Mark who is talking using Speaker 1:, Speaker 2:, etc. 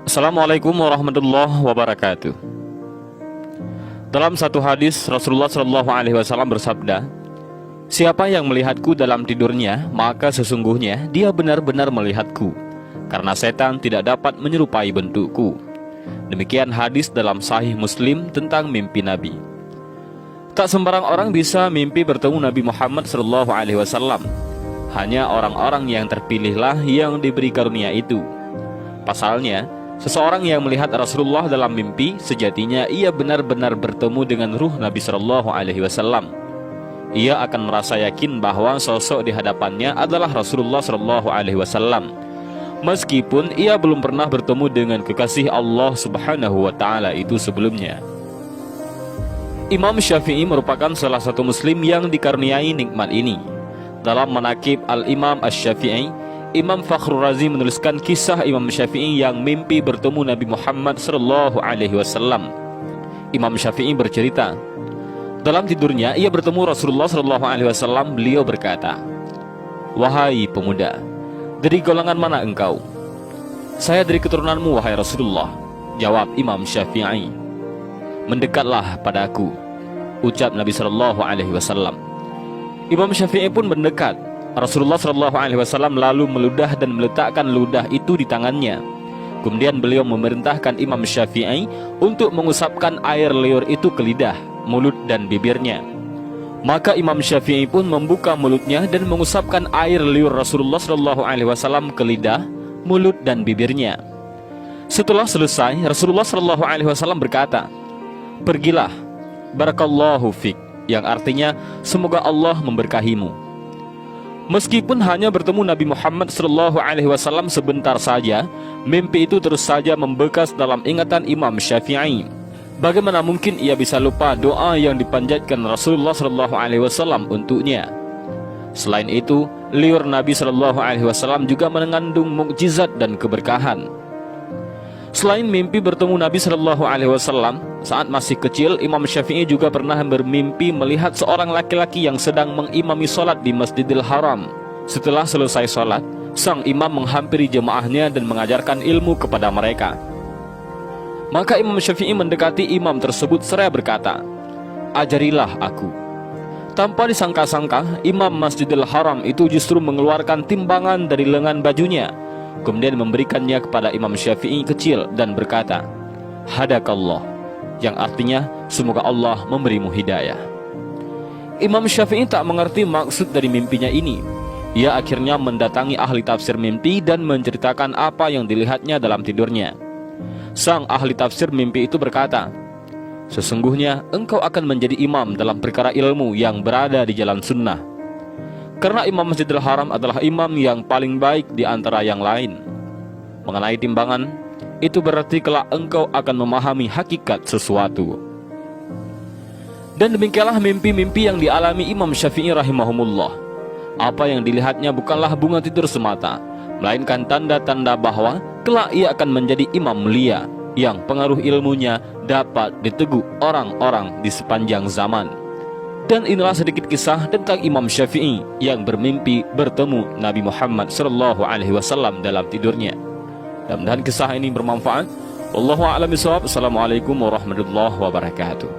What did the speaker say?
Speaker 1: Assalamualaikum warahmatullahi wabarakatuh. Dalam satu hadis Rasulullah Shallallahu Alaihi Wasallam bersabda, "Siapa yang melihatku dalam tidurnya, maka sesungguhnya dia benar-benar melihatku, karena setan tidak dapat menyerupai bentukku." Demikian hadis dalam Sahih Muslim tentang mimpi Nabi. Tak sembarang orang bisa mimpi bertemu Nabi Muhammad Shallallahu Alaihi Wasallam. Hanya orang-orang yang terpilihlah yang diberi karunia itu. Pasalnya, seseorang yang melihat Rasulullah dalam mimpi, sejatinya ia benar-benar bertemu dengan ruh Nabi Shallallahu Alaihi Wasallam. Ia akan merasa yakin bahwa sosok di hadapannya adalah Rasulullah Shallallahu Alaihi Wasallam, meskipun ia belum pernah bertemu dengan kekasih Allah Subhanahu Wa Taala itu sebelumnya. Imam Syafi'i merupakan salah satu Muslim yang dikaruniai nikmat ini. Dalam Manaqib Al-Imam Asy-Syafi'i, Imam Fakhrur Razi menuliskan kisah Imam Syafi'i yang mimpi bertemu Nabi Muhammad Sallallahu Alaihi Wasallam. Imam Syafi'i bercerita, dalam tidurnya ia bertemu Rasulullah Sallallahu Alaihi Wasallam. Beliau berkata, "Wahai pemuda, dari golongan mana engkau?" "Saya dari keturunanmu, wahai Rasulullah," jawab Imam Syafi'i. "Mendekatlah padaku," ucap Nabi Sallallahu Alaihi Wasallam. Imam Syafi'i pun mendekat. Rasulullah Shallallahu Alaihi Wasallam lalu meludah dan meletakkan ludah itu di tangannya. Kemudian beliau memerintahkan Imam Syafi'i untuk mengusapkan air liur itu ke lidah, mulut dan bibirnya. Maka Imam Syafi'i pun membuka mulutnya dan mengusapkan air liur Rasulullah Shallallahu Alaihi Wasallam ke lidah, mulut dan bibirnya. Setelah selesai, Rasulullah Shallallahu Alaihi Wasallam berkata, "Pergilah, barakallahu fik," yang artinya semoga Allah memberkahimu. Meskipun hanya bertemu Nabi Muhammad Sallallahu Alaihi Wasallam sebentar saja, mimpi itu terus saja membekas dalam ingatan Imam Syafi'i. Bagaimana mungkin ia bisa lupa doa yang dipanjatkan Rasulullah Sallallahu Alaihi Wasallam untuknya? Selain itu, liur Nabi Sallallahu Alaihi Wasallam juga mengandung mukjizat dan keberkahan. Selain mimpi bertemu Nabi Shallallahu Alaihi Wasallam, saat masih kecil, Imam Syafi'i juga pernah bermimpi melihat seorang laki-laki yang sedang mengimami sholat di Masjidil Haram. Setelah selesai sholat, sang imam menghampiri jemaahnya dan mengajarkan ilmu kepada mereka. Maka Imam Syafi'i mendekati imam tersebut seraya berkata, "Ajarilah aku." Tanpa disangka-sangka, imam Masjidil Haram itu justru mengeluarkan timbangan dari lengan bajunya, kemudian memberikannya kepada Imam Syafi'i kecil dan berkata, "Hadakallah," yang artinya semoga Allah memberimu hidayah. Imam Syafi'i tak mengerti maksud dari mimpinya ini. Ia akhirnya mendatangi ahli tafsir mimpi dan menceritakan apa yang dilihatnya dalam tidurnya. Sang ahli tafsir mimpi itu berkata, "Sesungguhnya engkau akan menjadi imam dalam perkara ilmu yang berada di jalan sunnah. Karena Imam Masjidil Haram adalah imam yang paling baik di antara yang lain. Mengenai timbangan, itu berarti kelak engkau akan memahami hakikat sesuatu." Dan demikianlah mimpi-mimpi yang dialami Imam Syafi'i rahimahumullah. Apa yang dilihatnya bukanlah bunga tidur semata, melainkan tanda-tanda bahwa kelak ia akan menjadi imam mulia yang pengaruh ilmunya dapat diteguk orang-orang di sepanjang zaman. Dan inilah sedikit kisah tentang Imam Syafi'i yang bermimpi bertemu Nabi Muhammad Sallallahu Alaihi Wasallam dalam tidurnya. Mudah-mudahan kisah ini bermanfaat. Wallahu a'lam bishawab. Assalamualaikum warahmatullahi wabarakatuh.